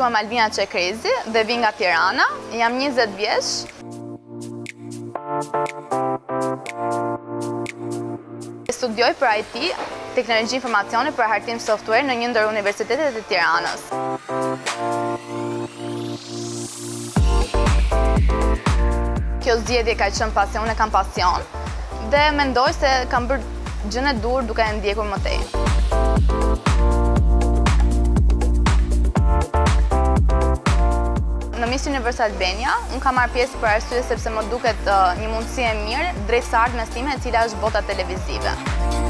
quhem Albina Çekrezi dhe vi nga Tirana. Jam 20 vjeç. Studioj për IT, teknologji informacioni për hartim software në një ndër universitetet e Tiranës. Kjo zgjedhje ka qenë pasion e kam pasion dhe mendoj se kam bërë gjën e dur duke e ndjekur më tej. Në Miss Universe Albania, unë kam marrë pjesë për arsye sepse më duket një mundësi e mirë drejt së ardhmes time e cila është bota televizive.